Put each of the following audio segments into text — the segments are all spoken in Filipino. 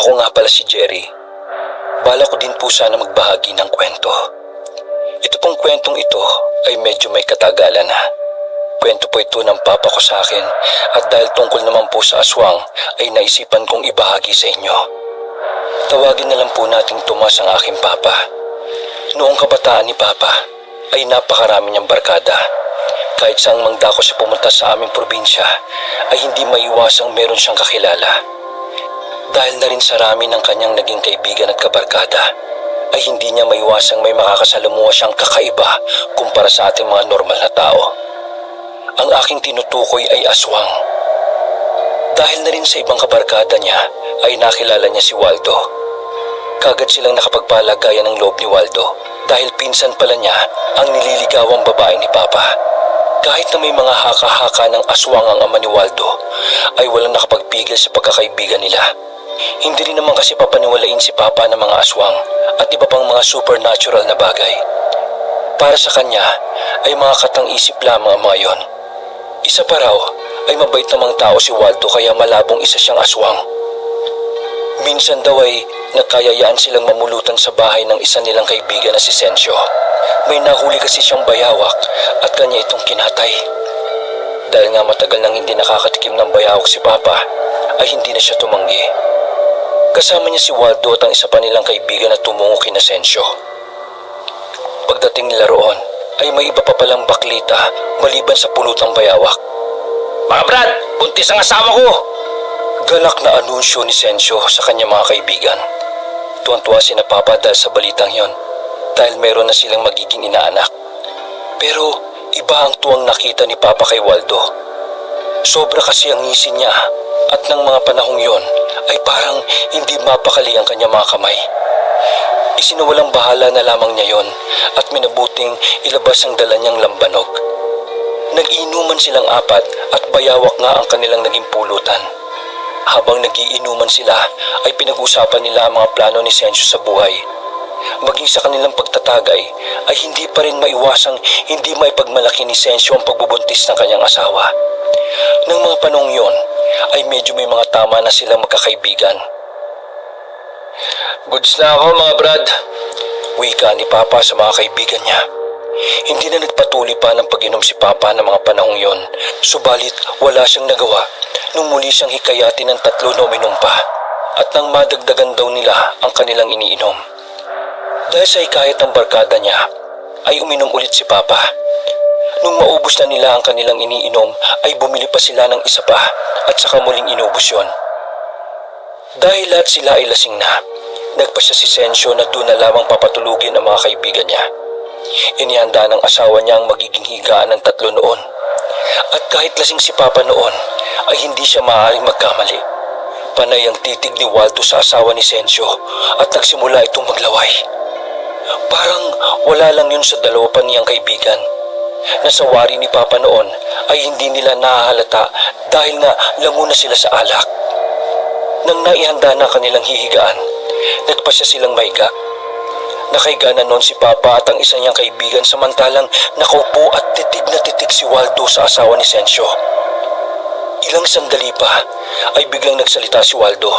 Ako nga pala si Jerry. Bala ko din po sana magbahagi ng kwento. Ito pong kwentong ito ay medyo may katagalan na. Kwento po ito ng papa ko sa akin at dahil tungkol naman po sa aswang ay naisipan kong ibahagi sa inyo. Tawagin na lang po nating Tomas ang aking papa. Noong kabataan ni papa ay napakarami niyang barkada. Kahit saang mangdako siya pumunta sa aming probinsya ay hindi maiwasang meron siyang kakilala. Dahil na rin sa rami ng kanyang naging kaibigan at kabarkada ay hindi niya maiwasang may makakasalamuha siyang kakaiba kumpara sa ating mga normal na tao. Ang aking tinutukoy ay aswang. Dahil na rin sa ibang kabarkada niya ay nakilala niya si Waldo. Kagad silang nakapagpalagayan ng loob ni Waldo dahil pinsan pala niya ang nililigawang babae ni Papa. Kahit na may mga haka-haka ng aswang ang ama ni Waldo ay walang nakapagpigil sa pagkakaibigan nila. Hindi rin naman kasi papaniwalain si Papa ng mga aswang at iba pang mga supernatural na bagay. Para sa kanya ay mga katang-isip lamang ang mga yon. Isa pa raw ay mabait namang tao si Waldo kaya malabong isa siyang aswang. Minsan daw ay nagkayayaan silang mamulutan sa bahay ng isa nilang kaibigan na si Sencio. May nahuli kasi siyang bayawak at kanya itong kinatay. Dahil nga matagal nang hindi nakakatikim ng bayawak si Papa ay hindi na siya tumanggi. Kasama niya si Waldo at ang isa pa nilang kaibigan na tumungo kina Sencio. Pagdating nila roon ay may iba pa palang baklita maliban sa pulutang bayawak. Mga brad, buntis ang asawa ko! Galak na anunsyo ni Sencio sa kanyang mga kaibigan. Tuwan-tuwa si na Papa dahil sa balitang yon dahil meron na silang magiging inaanak. Pero iba ang tuwang nakita ni Papa kay Waldo. Sobra kasi ang ngisi niya at ng mga panahong yon ay parang hindi mapakali ang kanyang mga kamay. Isinuwalang bahala na lamang niya yon at minabuting ilabas ang dala niyang lambanog. Nag-inuman silang apat at bayawak nga ang kanilang naging pulutan. Habang nagiinuman sila ay pinag-usapan nila ang mga plano ni Sencio sa buhay. Maging sa kanilang pagtatagay ay hindi pa rin maiwasang hindi maipagmalaki ni Sencio ang pagbubuntis ng kanyang asawa. Nang mga panahong yon ay medyo may mga tama na silang magkakaibigan. Goods na ako mga brad, wika ni Papa sa mga kaibigan niya. Hindi na nagpatuloy pa ng pag-inom si Papa ng mga panahong yon, subalit wala siyang nagawa nung muli siyang hikayatin ng tatlo na uminom pa at nang madagdagan daw nila ang kanilang iniinom. Dahil sa hikayat ng barkada niya ay uminom ulit si Papa. Nung maubos na nila ang kanilang iniinom ay bumili pa sila ng isa pa at saka muling inubos yon. Dahil lahat sila ay lasing na, nagpasya si Sencio na doon na lamang papatulugin ang mga kaibigan niya. Inihanda ng asawa niya ang magiging higaan ng tatlo noon. At kahit lasing si Papa noon ay hindi siya maaaring magkamali. Panay ang titig ni Waldo sa asawa ni Sencio at nagsimula itong maglaway. Parang wala lang yun sa dalawa pa niyang kaibigan. Nasawari ni Papa noon ay hindi nila nahahalata dahil nga lango na sila sa alak. Nang naihanda na kanilang hihigaan, nagpasya silang maiga. Nakahiga na noon si Papa at ang isa niyang kaibigan samantalang nakaupo at titig na titig si Waldo sa asawa ni Sencio. Ilang sandali pa ay biglang nagsalita si Waldo.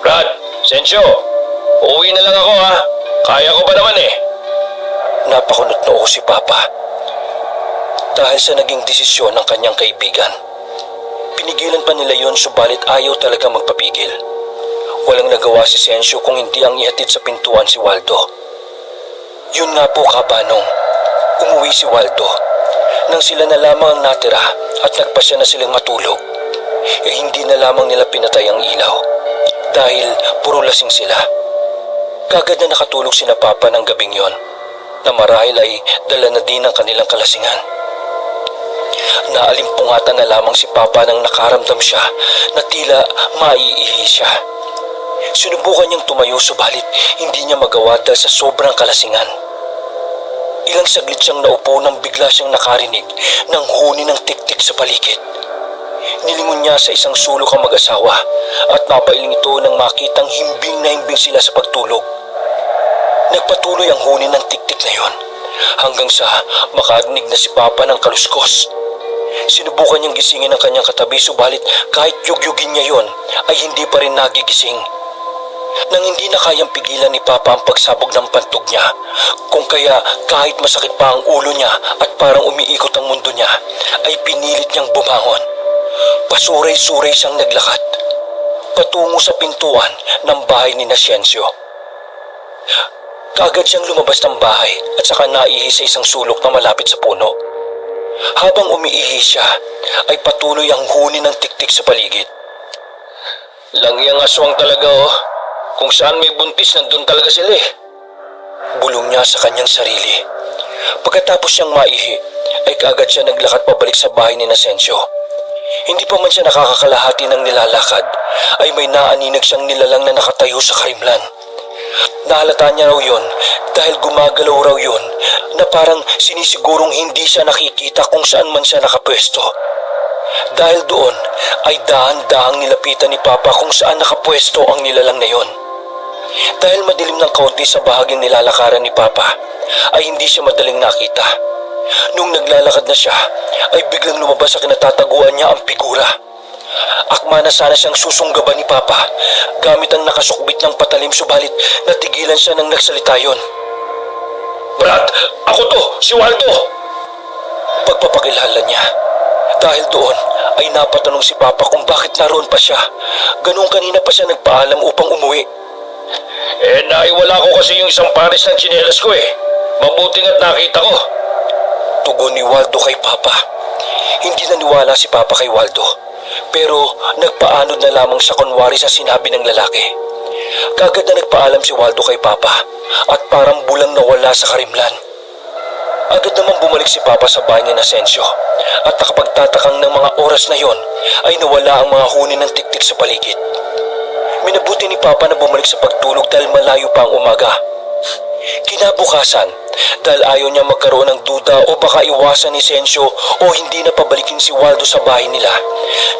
Brad, Sencio, uuwi na lang ako ha. Kaya ko pa naman eh. Napakunot noo si Papa dahil sa naging desisyon ng kanyang kaibigan. Pinigilan pa nila yon subalit ayaw talaga magpapigil. Walang nagawa si Sencio kung hindi ang ihatid sa pintuan si Waldo. Yun nga po kabanong, umuwi si Waldo. Nang sila na lamang ang natira at nagpasya na silang matulog, hindi na lamang nila pinatay ang ilaw dahil puro lasing sila. Kagad na nakatulog sina Papa ng gabing yon na marahil ay dala na din ang kanilang kalasingan. Naalimpungatan na lamang si Papa nang nakaramdam siya na tila maiihi siya. Sinubukan niyang tumayo subalit hindi niya magawa dahil sa sobrang kalasingan. Ilang saglit siyang naupo nang bigla siyang nakarinig ng huni ng tiktik sa paligid. Nilingon niya sa isang sulok ang mag-asawa at napailing ito nang makitang himbing na himbing sila sa pagtulog. Nagpatuloy ang huni ng tiktik na yon hanggang sa makarinig na si Papa ng kaluskos. Sinubukan niyang gisingin ang kanyang katabi subalit kahit yugyugin niya yon ay hindi pa rin nagigising. Nang hindi na kayang pigilan ni Papa ang pagsabog ng pantog niya, kung kaya kahit masakit pa ang ulo niya at parang umiikot ang mundo niya, ay pinilit niyang bumangon. Pasuray-suray siyang naglakad, patungo sa pintuan ng bahay ni Nasciencio. Kaagad siyang lumabas ng bahay at saka naihi sa isang sulok na malapit sa puno. Habang umiihi siya, ay patuloy ang huni ng tiktik sa paligid. Langyang aswang talaga oh. Kung saan may buntis, nandun talaga sila eh. Bulong niya sa kanyang sarili. Pagkatapos siyang maihi, ay kaagad siya naglakad pabalik sa bahay ni Nasciencio. Hindi pa man siya nakakakalahati ng nilalakad, ay may naaninag siyang nilalang na nakatayo sa karimlan. Nahalata niya raw yun dahil gumagalaw raw yun na parang sinisigurong hindi siya nakikita kung saan man siya nakapwesto. Dahil doon ay dahan-dahang nilapitan ni Papa kung saan nakapwesto ang nilalang na yon. Dahil madilim ng kaunti sa bahaging nilalakaran ni Papa, ay hindi siya madaling nakita. Nung naglalakad na siya, ay biglang lumabas sa kinatataguan niya ang figura. Akma na sana siyang susunggaban ni Papa gamit ang nakasukbit niyang patalim, subalit natigilan siya nang nagsalita yon. "Brad, ako to, si Waldo!" Pagpapakilala niya. Dahil doon ay napatanong si Papa kung bakit naroon pa siya. Ganun kanina pa siya nagpaalam upang umuwi. Naiwala ko kasi yung isang pares ng tsinelas ko eh. Mabuting at nakita ko. Tugon ni Waldo kay Papa. Hindi naniwala si Papa kay Waldo, pero nagpaanod na lamang sa kunwari sa sinabi ng lalaki. Kagad na nagpaalam si Waldo kay Papa at parang bulang nawala sa karimlan. Agad naman bumalik si Papa sa bahay ni Nasciencio at nakapagtatakang ng mga oras na yon ay nawala ang mga huni ng tiktik sa paligid. Minabuti ni Papa na bumalik sa pagtulog dahil malayo pa ang umaga. Kinabukasan, dahil ayaw niya magkaroon ng duda o baka iwasan ni Nasciencio o hindi na pabalikin si Waldo sa bahay nila,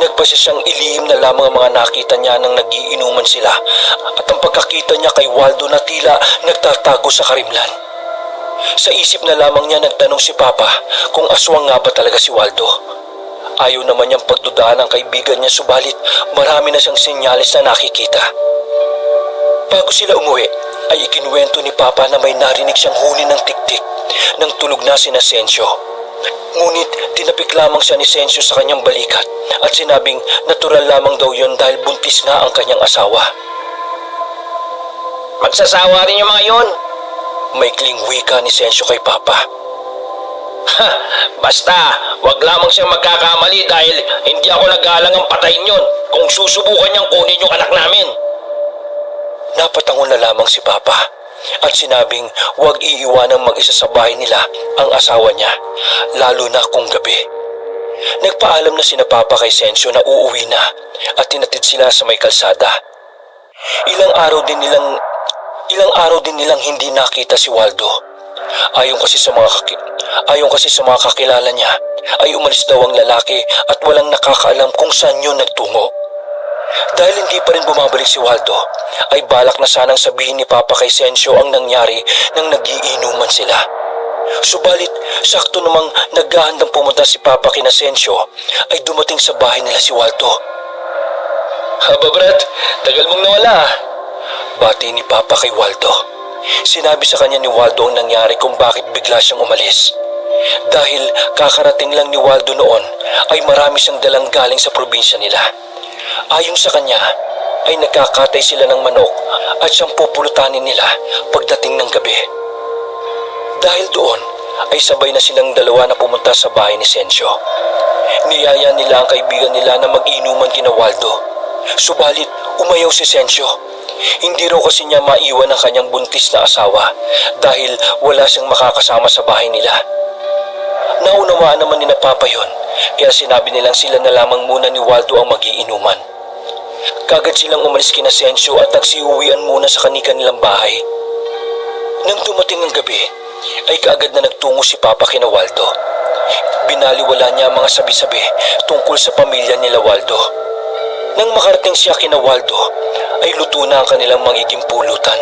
nagpasya siyang ilihim na lamang ang mga nakita niya nang nagiinuman sila at ang pagkakita niya kay Waldo na tila nagtatago sa karimlan. Sa isip na lamang niya nagtanong si Papa kung aswang nga ba talaga si Waldo. Ayaw naman niyang pagdudaan ang kaibigan niya, subalit marami na siyang senyales na nakikita. Bago sila umuwi, ay ikinuwento ni Papa na may narinig siyang huni ng tiktik nang tulog na si Nasciencio. Ngunit tinapik lamang siya ni Nasciencio sa kanyang balikat at sinabing natural lamang daw yon dahil buntis nga ang kanyang asawa. "Magsasawa rin yung mga yon," maikling wika ni Nasciencio kay Papa. Basta, wag lamang siyang magkakamali dahil hindi ako nag-aalangang patayin yon kung susubukan niyang kunin yung anak namin. Napatangon na lamang si Papa at sinabing wag iiwanang mag-isa sa bahay nila ang asawa niya, lalo na kung gabi. Nagpaalam na sina Papa kay Nasciencio na uuwi na at tinatid sila sa may kalsada. Ilang araw din nilang hindi nakita si Waldo. Ayon kasi sa mga kakilala niya, ay umalis daw ang lalaki at walang nakakaalam kung saan yun nagtungo. Dahil hindi pa rin bumabalik si Waldo, ay balak na sanang sabihin ni Papa kay Nasciencio ang nangyari nang nagiinuman sila. Subalit, sakto namang naghahandang pumunta si Papa kay Nasciencio, ay dumating sa bahay nila si Waldo. "Haba Brad, tagal mong nawala ah." Bati ni Papa kay Waldo. Sinabi sa kanya ni Waldo ang nangyari kung bakit bigla siyang umalis. Dahil kakarating lang ni Waldo noon ay marami siyang dalang galing sa probinsya nila. Ayon sa kanya ay nagkakatay sila ng manok at siyang pupulutanin nila pagdating ng gabi. Dahil doon ay sabay na silang dalawa na pumunta sa bahay ni Nasciencio. Niyaya nila ang kaibigan nila na mag-inuman kina Waldo. Subalit umayaw si Nasciencio. Hindi raw kasi niya maiwan ang kanyang buntis na asawa dahil wala siyang makakasama sa bahay nila. Naunawaan naman ni Papa yon, kaya sinabi nilang sila na lamang muna ni Waldo ang mag-iinuman. Kagad silang umalis kina Nasciencio at nagsiuwian muna sa kanilang bahay. Nang dumating ang gabi, ay kaagad na nagtungo si Papa kina Waldo. Binaliwala niya ang mga sabi-sabi tungkol sa pamilya nila Waldo. Nang makarating siya kina Waldo, ay luto na ang kanilang magiging pulutan.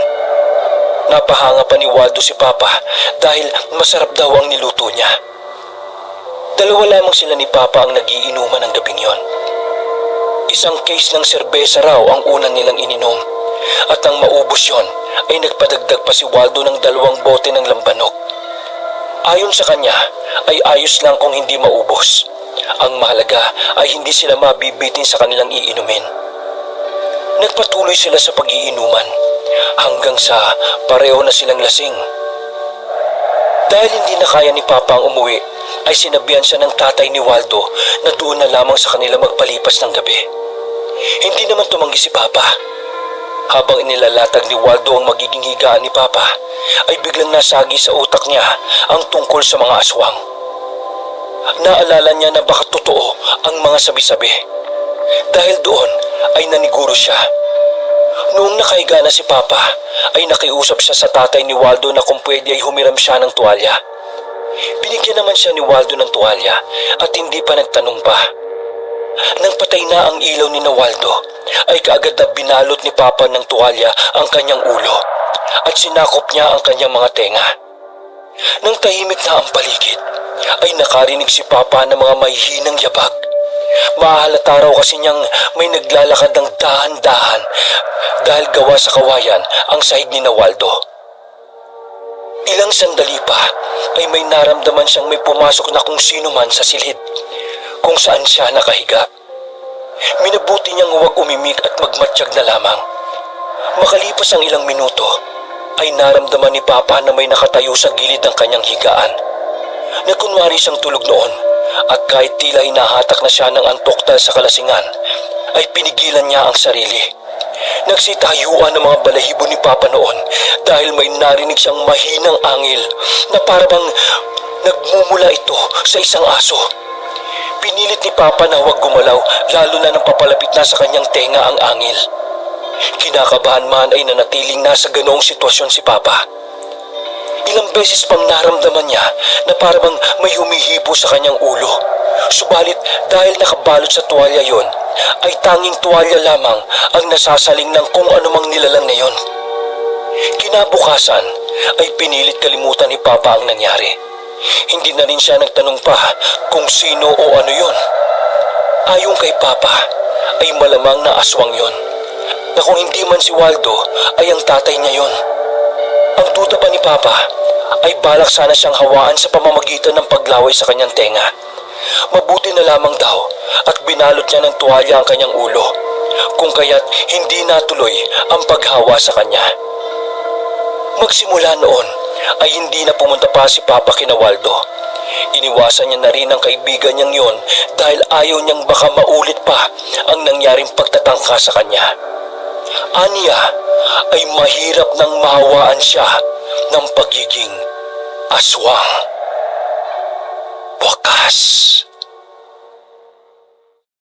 Napahanga pa ni Waldo si Papa dahil masarap daw ang niluto niya. Dalawa lamang sila ni Papa ang nagiinuman ng gabing yon. Isang case ng serbesa raw ang unang nilang ininom at ang maubos yon, ay nagpadagdag pa si Waldo ng 2 bote ng lambanog. Ayon sa kanya ay ayos lang kung hindi maubos. Ang mahalaga ay hindi sila mabibitin sa kanilang iinumin. Nagpatuloy sila sa pag-iinuman hanggang sa pareho na silang lasing. Dahil hindi na kaya ni Papa ang umuwi, ay sinabihan siya ng tatay ni Waldo na doon na lamang sa kanila magpalipas ng gabi. Hindi naman tumanggi si Papa. Habang inilalatag ni Waldo ang magiging higaan ni Papa, ay biglang nasagi sa utak niya ang tungkol sa mga aswang. Naalala niya na baka totoo ang mga sabi-sabi. Dahil doon ay naniguro siya. Noong nakahiga na si Papa, ay nakiusap siya sa tatay ni Waldo na kung pwede ay humiram siya ng tuwalya. Binigyan naman siya ni Waldo ng tuwalya at hindi pa nagtanong pa. Nang patay na ang ilaw ni Waldo, ay kaagad na binalot ni Papa ng tuwalya ang kanyang ulo at sinakop niya ang kanyang mga tenga. Nang tahimik na ang paligid, ay nakarinig si Papa ng mga mahihinang yabag. Mahalata raw kasi niyang may naglalakad ng dahan-dahan dahil gawa sa kawayan ang sahig ni Waldo. Ilang sandali pa ay may naramdaman siyang may pumasok na kung sino man sa silid kung saan siya nakahiga. Minabuti niyang huwag umimik at magmatsyag na lamang. Makalipas ang ilang minuto ay naramdaman ni Papa na may nakatayo sa gilid ng kanyang higaan. Nagkunwari siyang tulog noon at kahit tila hinahatak na siya ng antok dahil sa kalasingan, ay pinigilan niya ang sarili. Nagsitayuan ng mga balahibo ni Papa noon dahil may narinig siyang mahinang angil na parang nagmumula ito sa isang aso. Pinilit ni Papa na huwag gumalaw lalo na nang papalapit na sa kanyang tenga ang angil. Kinakabahan man ay nanatiling nasa ganoong sitwasyon si Papa. Ilang beses pang naramdaman niya na parang may humihipo sa kanyang ulo. Subalit dahil nakabalot sa tuwalya yon, ay tanging tuwalya lamang ang nasasaling ng kung anumang nilalang na yon. Kinabukasan ay pinilit kalimutan ni Papa ang nangyari. Hindi na rin siya nagtanong pa kung sino o ano yon. Ayon kay Papa ay malamang na aswang yon, na kung hindi man si Waldo ay ang tatay niya yon. Ang duda pa ni Papa ay balak sana siyang hawaan sa pamamagitan ng paglaway sa kanyang tenga. Mabuti na lamang daw at binalot niya ng tuwalya ang kanyang ulo, kung kaya't hindi natuloy ang paghawa sa kanya. Magsimula noon ay hindi na pumunta pa si Papa kina Waldo. Iniwasan niya na rin ang kaibigan niyang yon dahil ayaw niyang baka maulit pa ang nangyaring pagtatangka sa kanya. Aniya ay mahirap nang mahawaan siya ng pagiging aswang. Wakas.